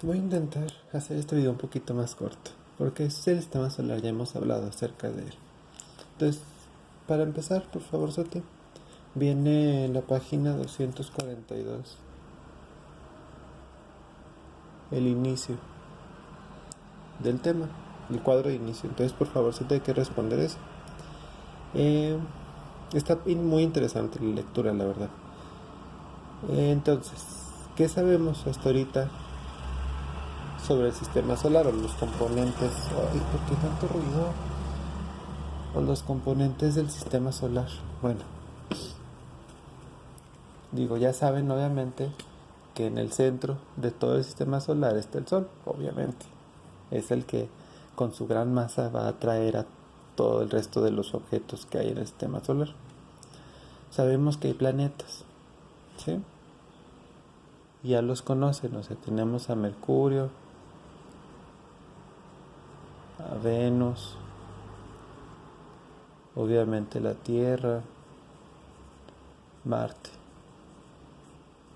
Voy a intentar hacer este video un poquito más corto, porque es el sistema solar, ya hemos hablado acerca de él. Entonces, para empezar, por favor, Sote, viene en la página 242 el inicio del tema, el cuadro de inicio. Entonces, por favor, Sote, hay que responder eso. Está muy interesante la lectura, la verdad. Entonces, ¿qué sabemos hasta ahorita sobre el sistema solar o los componentes? Ay, ¿por qué tanto ruido? O los componentes del sistema solar. Bueno, ya saben obviamente que en el centro de todo el sistema solar está el Sol, obviamente. Es el que con su gran masa va a atraer a todo el resto de los objetos que hay en el sistema solar. Sabemos que hay planetas, ¿sí? Ya los conocen, o sea, tenemos a Mercurio, a Venus, obviamente la Tierra, Marte,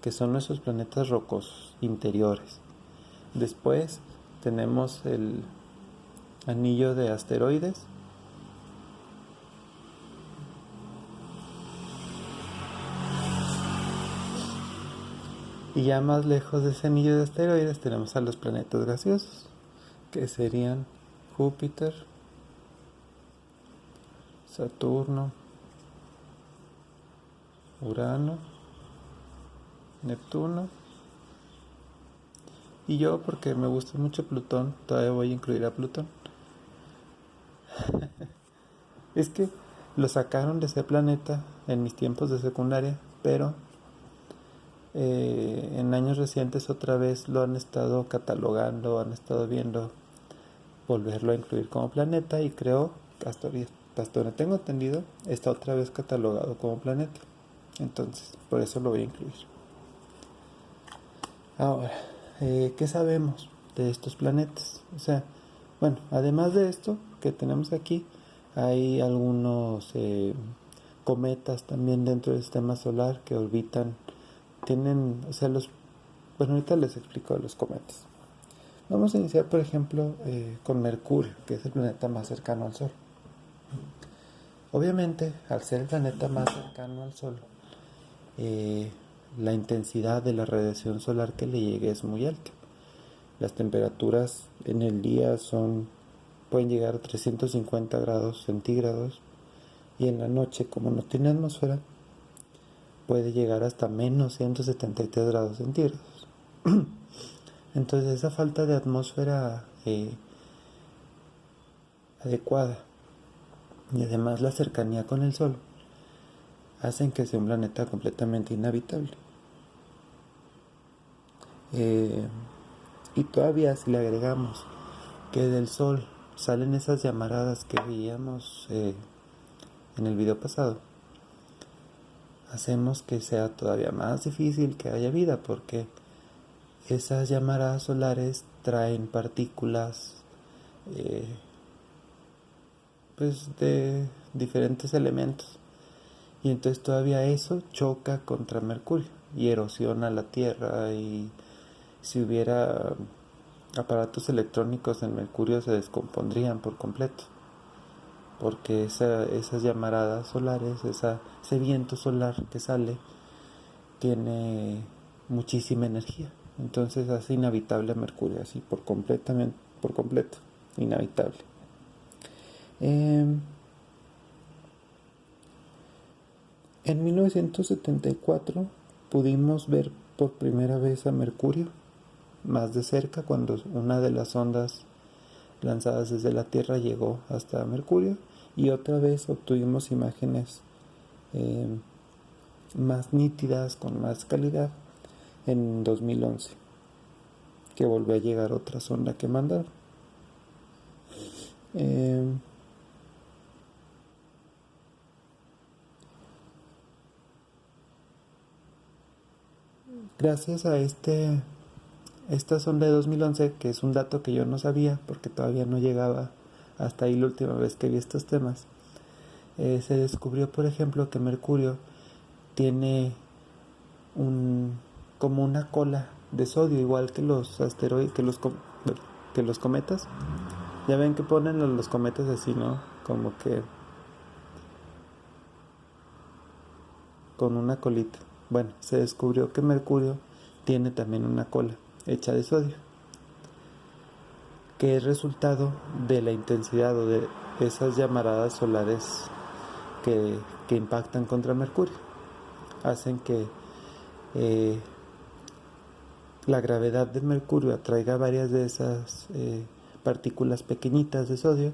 que son nuestros planetas rocosos interiores. Después tenemos el anillo de asteroides, y ya más lejos de ese anillo de asteroides tenemos a los planetas gaseosos, que serían Júpiter, Saturno, Urano, Neptuno, y yo, porque me gusta mucho Plutón, todavía voy a incluir a Plutón. Es que lo sacaron de ese planeta en mis tiempos de secundaria, pero en años recientes otra vez lo han estado catalogando, han estado viendo volverlo a incluir como planeta, y creo que hasta donde tengo entendido está otra vez catalogado como planeta. Entonces, por eso lo voy a incluir. Ahora, ¿qué sabemos de estos planetas? O sea, bueno, además de esto que tenemos aquí, hay algunos cometas también dentro del sistema solar que orbitan, bueno, ahorita les explico los cometas. Vamos a iniciar, por ejemplo, con Mercurio, que es el planeta más cercano al Sol. Obviamente, al ser el planeta más cercano al Sol, la intensidad de la radiación solar que le llegue es muy alta. Las temperaturas en el día pueden llegar a 350 grados centígrados, y en la noche, como no tiene atmósfera, puede llegar hasta menos 173 grados centígrados. Entonces, esa falta de atmósfera adecuada, y además la cercanía con el Sol, hacen que sea un planeta completamente inhabitable. Y todavía, si le agregamos que del Sol salen esas llamaradas que veíamos en el video pasado, hacemos que sea todavía más difícil que haya vida, porque esas llamaradas solares traen partículas pues de diferentes elementos, y entonces todavía eso choca contra Mercurio y erosiona la Tierra, y si hubiera aparatos electrónicos en Mercurio se descompondrían por completo, porque esas llamaradas solares, ese viento solar que sale, tiene muchísima energía. Entonces hace inhabitable a Mercurio, así por completo inhabitable. En 1974 pudimos ver por primera vez a Mercurio más de cerca, cuando una de las ondas lanzadas desde la Tierra llegó hasta Mercurio, y otra vez obtuvimos imágenes más nítidas, con más calidad, en 2011, que volvió a llegar otra sonda que mandaron. Gracias a esta sonda de 2011, que es un dato que yo no sabía porque todavía no llegaba hasta ahí la última vez que vi estos temas, se descubrió, por ejemplo, que Mercurio tiene como una cola de sodio, igual que los asteroides, que los cometas. Ya ven que ponen a los cometas así, ¿no? Como que con una colita. Bueno, se descubrió que Mercurio tiene también una cola hecha de sodio, que es resultado de la intensidad o de esas llamaradas solares que impactan contra Mercurio. Hacen que la gravedad de Mercurio atraiga varias de esas partículas pequeñitas de sodio,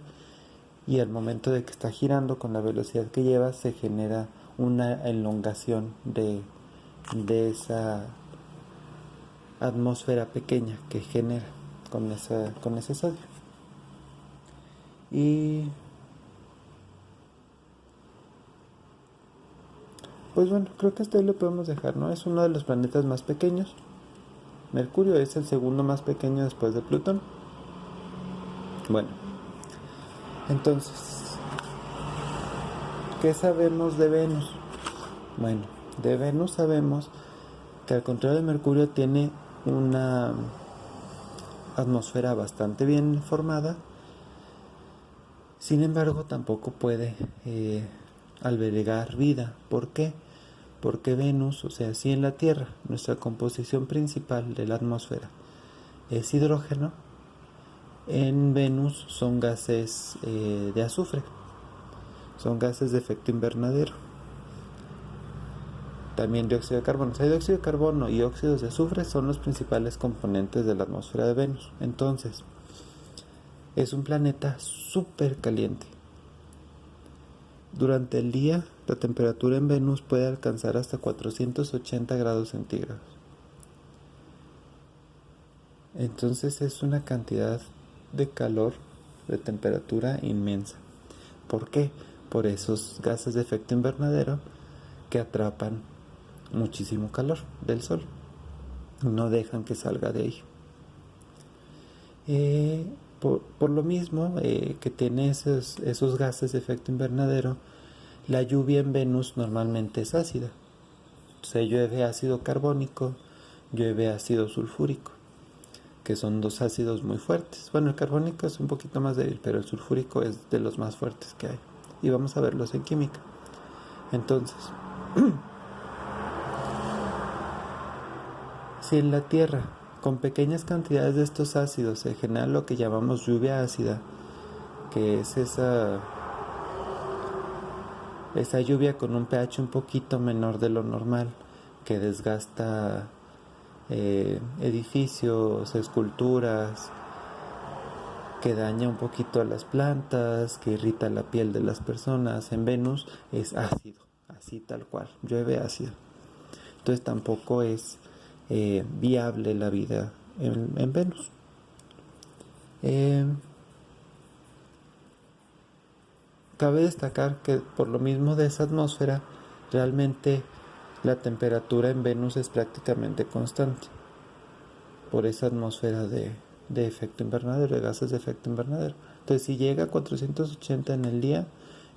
y al momento de que está girando con la velocidad que lleva se genera una elongación de esa atmósfera pequeña que genera con ese sodio. Y pues bueno, creo que hasta ahí lo podemos dejar, ¿no? Es uno de los planetas más pequeños. Mercurio es el segundo más pequeño después de Plutón. Bueno, entonces, ¿qué sabemos de Venus? Bueno, de Venus sabemos que al contrario de Mercurio tiene una atmósfera bastante bien formada. Sin embargo, tampoco puede albergar vida. ¿Por qué? Porque Venus, o sea, si en la Tierra nuestra composición principal de la atmósfera es hidrógeno, en Venus son gases de azufre, son gases de efecto invernadero. También dióxido de carbono. O sea, dióxido de carbono y óxidos de azufre son los principales componentes de la atmósfera de Venus. Entonces, es un planeta súper caliente. Durante el día, la temperatura en Venus puede alcanzar hasta 480 grados centígrados. Entonces es una cantidad de calor, de temperatura inmensa. ¿Por qué? Por esos gases de efecto invernadero que atrapan muchísimo calor del Sol. No dejan que salga de ahí. Por lo mismo que tiene esos gases de efecto invernadero, la lluvia en Venus normalmente es ácida. O sea, llueve ácido carbónico, llueve ácido sulfúrico, que son dos ácidos muy fuertes. Bueno, el carbónico es un poquito más débil, pero el sulfúrico es de los más fuertes que hay. Y vamos a verlos en química. Entonces, si en la Tierra, con pequeñas cantidades de estos ácidos, se genera lo que llamamos lluvia ácida, que es esa lluvia con un pH un poquito menor de lo normal, que desgasta edificios, esculturas, que daña un poquito a las plantas, que irrita la piel de las personas. En Venus es ácido, así tal cual, llueve ácido. Entonces tampoco es viable la vida en Venus. Cabe destacar que por lo mismo de esa atmósfera, realmente la temperatura en Venus es prácticamente constante, por esa atmósfera de efecto invernadero, de gases de efecto invernadero. Entonces, si llega a 480 en el día,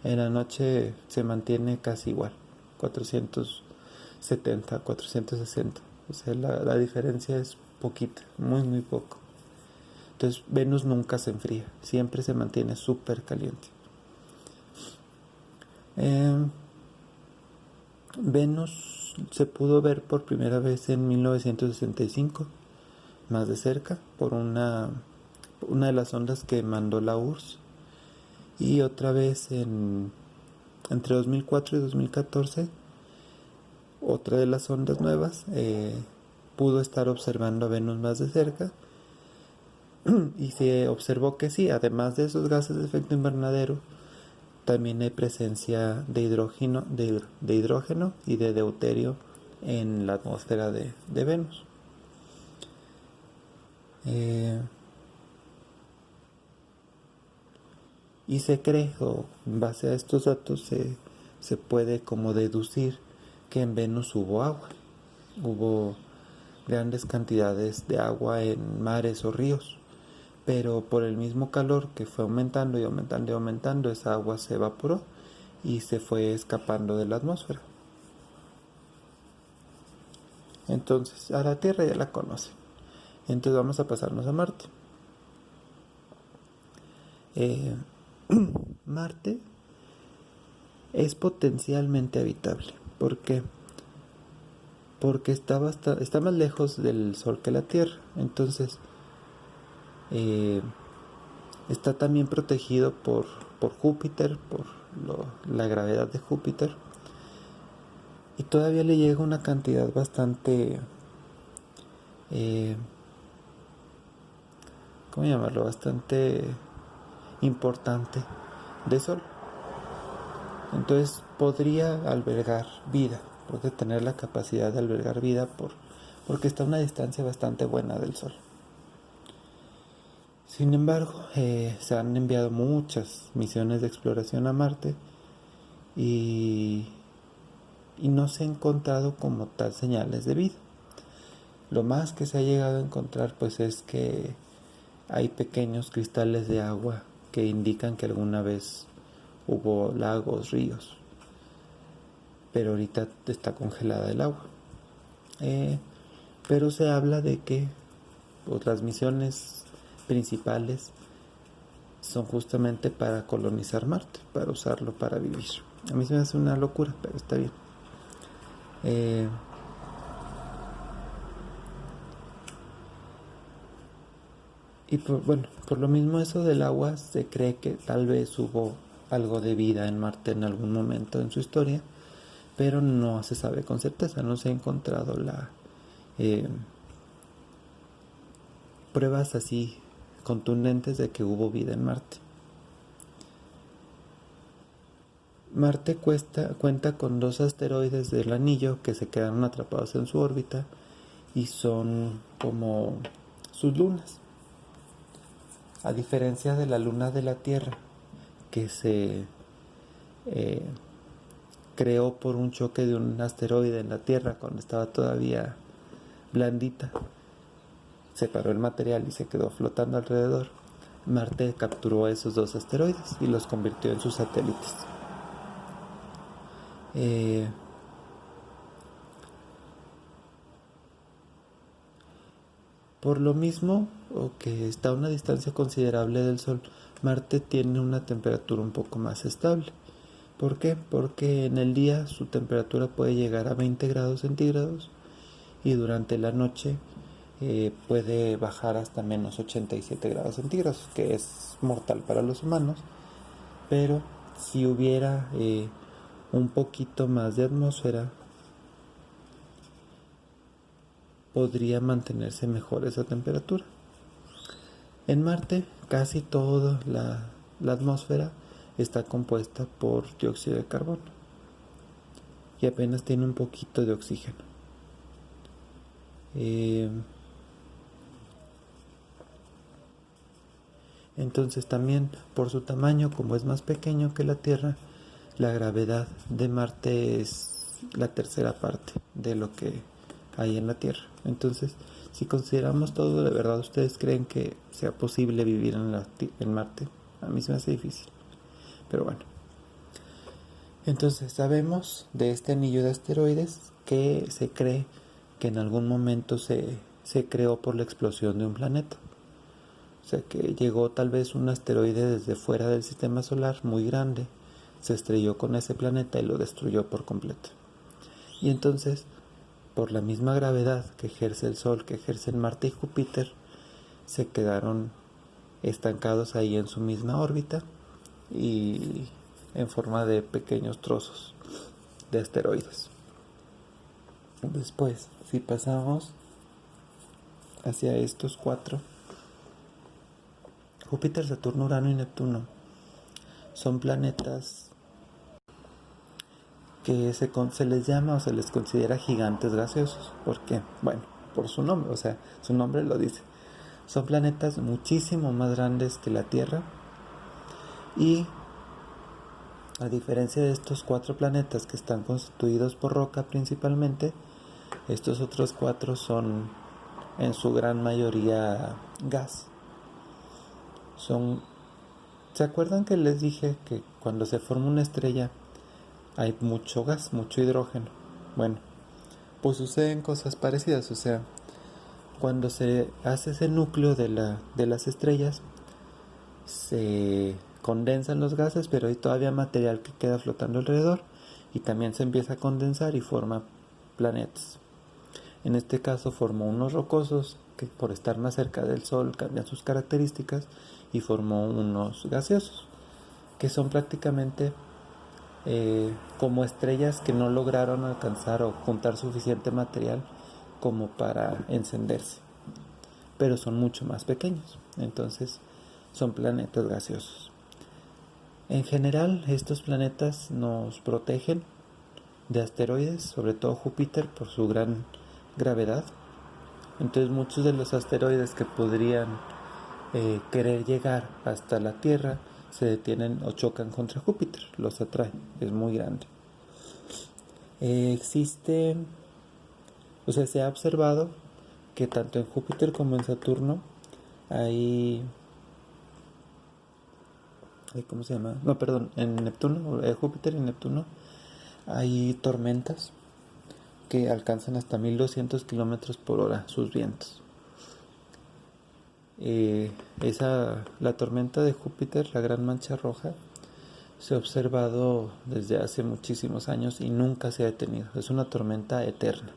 en la noche se mantiene casi igual, 470, 460. O sea, la diferencia es poquita, muy, muy poco. Entonces, Venus nunca se enfría, siempre se mantiene súper caliente. Venus se pudo ver por primera vez en 1965, más de cerca, por una de las sondas que mandó la URSS, y otra vez entre 2004 y 2014, otra de las sondas nuevas pudo estar observando a Venus más de cerca, y se observó que sí, además de esos gases de efecto invernadero, también hay presencia de hidrógeno, y de deuterio en la atmósfera de Venus. Y se cree, o en base a estos datos, se puede como deducir que en Venus hubo agua. Hubo grandes cantidades de agua en mares o ríos, pero por el mismo calor que fue aumentando y aumentando y aumentando, esa agua se evaporó y se fue escapando de la atmósfera. Entonces, a la Tierra ya la conocen. Entonces vamos a pasarnos a Marte. Marte es potencialmente habitable. ¿Por qué? Porque está más lejos del Sol que la Tierra. Entonces, está también protegido por Júpiter, por la gravedad de Júpiter. Y todavía le llega una cantidad bastante, ¿cómo llamarlo? Bastante importante de Sol. Entonces podría albergar vida, puede tener la capacidad de albergar vida porque está a una distancia bastante buena del Sol. Sin embargo, se han enviado muchas misiones de exploración a Marte y no se han encontrado como tal señales de vida. Lo más que se ha llegado a encontrar pues es que hay pequeños cristales de agua que indican que alguna vez hubo lagos, ríos, pero ahorita está congelada el agua. Pero se habla de que pues, las misiones principales son justamente para colonizar Marte, para usarlo para vivir. A mí se me hace una locura, pero está bien. Y por lo mismo eso del agua, se cree que tal vez hubo algo de vida en Marte en algún momento en su historia, pero no se sabe con certeza, no se ha encontrado pruebas así contundentes de que hubo vida en Marte. Marte cuenta con 2 asteroides del anillo que se quedaron atrapados en su órbita y son como sus lunas. A diferencia de la luna de la Tierra, que se creó por un choque de un asteroide en la Tierra cuando estaba todavía blandita, separó el material y se quedó flotando alrededor. Marte capturó esos 2 asteroides y los convirtió en sus satélites. Por lo mismo, o que está a una distancia considerable del Sol, Marte tiene una temperatura un poco más estable. ¿Por qué? Porque en el día su temperatura puede llegar a 20 grados centígrados y durante la noche puede bajar hasta menos 87 grados centígrados, que es mortal para los humanos. Pero si hubiera un poquito más de atmósfera, podría mantenerse mejor esa temperatura. En Marte casi toda la atmósfera está compuesta por dióxido de carbono y apenas tiene un poquito de oxígeno. Entonces también por su tamaño, como es más pequeño que la Tierra, la gravedad de Marte es la tercera parte de lo que hay en la Tierra. Entonces, si consideramos todo, ¿de verdad ustedes creen que sea posible vivir en Marte? A mí se me hace difícil. Pero bueno. Entonces sabemos de este anillo de asteroides que se cree que en algún momento se creó por la explosión de un planeta. O sea que llegó tal vez un asteroide desde fuera del sistema solar muy grande, se estrelló con ese planeta y lo destruyó por completo. Y entonces, por la misma gravedad que ejerce el Sol, que ejercen Marte y Júpiter, se quedaron estancados ahí en su misma órbita y en forma de pequeños trozos de asteroides. Después, si pasamos hacia estos 4, Júpiter, Saturno, Urano y Neptuno son planetas que se les llama o se les considera gigantes gaseosos. ¿Por qué? Bueno, por su nombre, o sea, su nombre lo dice. Son planetas muchísimo más grandes que la Tierra y a diferencia de estos 4 planetas que están constituidos por roca principalmente, estos otros 4 son en su gran mayoría gas. ¿Se acuerdan que les dije que cuando se forma una estrella hay mucho gas, mucho hidrógeno? Bueno, pues suceden cosas parecidas. O sea, cuando se hace ese núcleo de las estrellas, se condensan los gases, pero hay todavía material que queda flotando alrededor y también se empieza a condensar y forma planetas. En este caso formó unos rocosos que por estar más cerca del Sol cambian sus características y formó unos gaseosos que son prácticamente como estrellas que no lograron alcanzar o juntar suficiente material como para encenderse, pero son mucho más pequeños, entonces son planetas gaseosos. En general, estos planetas nos protegen de asteroides, sobre todo Júpiter por su gran gravedad. Entonces muchos de los asteroides que podrían querer llegar hasta la Tierra se detienen o chocan contra Júpiter, los atrae, es muy grande. Se ha observado que tanto en Júpiter como en Saturno hay, ¿cómo se llama? No, perdón, en Neptuno, Júpiter y Neptuno hay tormentas que alcanzan hasta 1200 kilómetros por hora sus vientos. La tormenta de Júpiter, la Gran Mancha Roja, se ha observado desde hace muchísimos años y nunca se ha detenido. Es una tormenta eterna,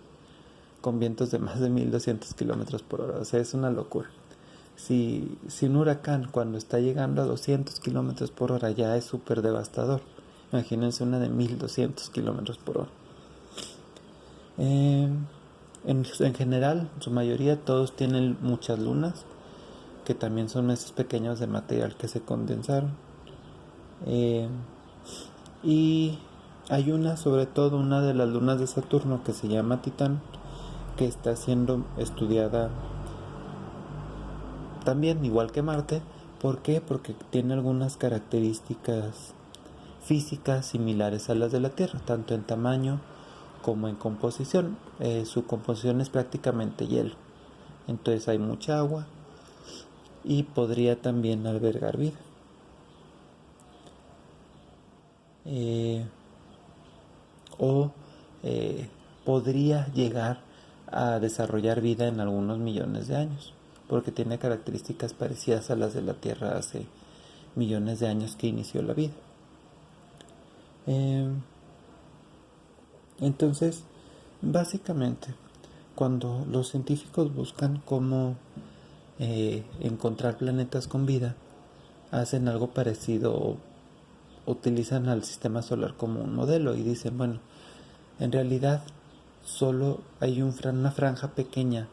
con vientos de más de 1200 kilómetros por hora. O sea, es una locura. Si un huracán cuando está llegando a 200 kilómetros por hora ya es súper devastador, imagínense una de 1200 kilómetros por hora. En general, en su mayoría, todos tienen muchas lunas, que también son meses pequeños de material que se condensaron. Y hay sobre todo una de las lunas de Saturno que se llama Titán, que está siendo estudiada también, igual que Marte. ¿Por qué? Porque tiene algunas características físicas similares a las de la Tierra, tanto en tamaño como en composición. Su composición es prácticamente hielo, entonces hay mucha agua y podría también albergar vida. Podría llegar a desarrollar vida en algunos millones de años, porque tiene características parecidas a las de la Tierra hace millones de años que inició la vida. Entonces, básicamente, cuando los científicos buscan cómo encontrar planetas con vida, hacen algo parecido, utilizan al sistema solar como un modelo y dicen, bueno, en realidad solo hay una franja pequeña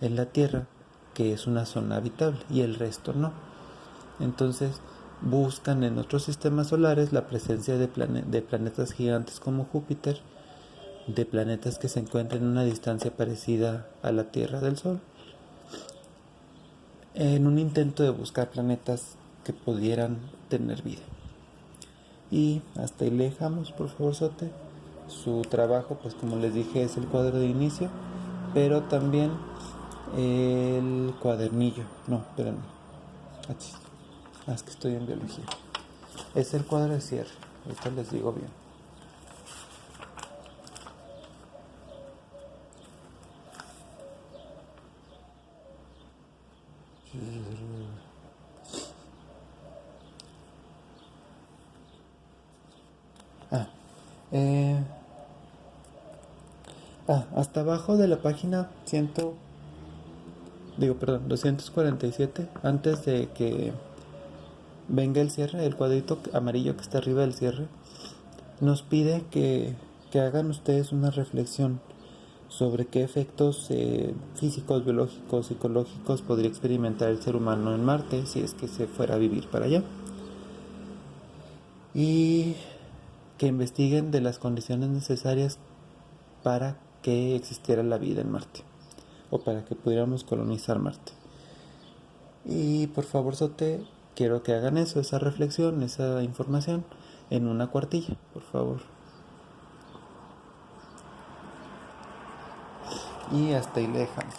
en la Tierra que es una zona habitable y el resto no. Entonces buscan en otros sistemas solares la presencia de planetas gigantes como Júpiter, de planetas que se encuentran en una distancia parecida a la Tierra del Sol, en un intento de buscar planetas que pudieran tener vida. Y hasta ahí le dejamos, por favor, Sote. Su trabajo, pues como les dije, es el cuadro de inicio, pero también el cuadernillo. No, espérenme. Es que estoy en biología. Es el cuadro de cierre. Ahorita les digo bien. Hasta abajo de la página 247, antes de que venga el cierre, el cuadrito amarillo que está arriba del cierre, nos pide que hagan ustedes una reflexión sobre qué efectos físicos, biológicos, psicológicos podría experimentar el ser humano en Marte si es que se fuera a vivir para allá. Y que investiguen de las condiciones necesarias para que existiera la vida en Marte o para que pudiéramos colonizar Marte. Y por favor, Sote, quiero que hagan esa reflexión, esa información en una cuartilla, por favor. Y hasta ahí le dejamos.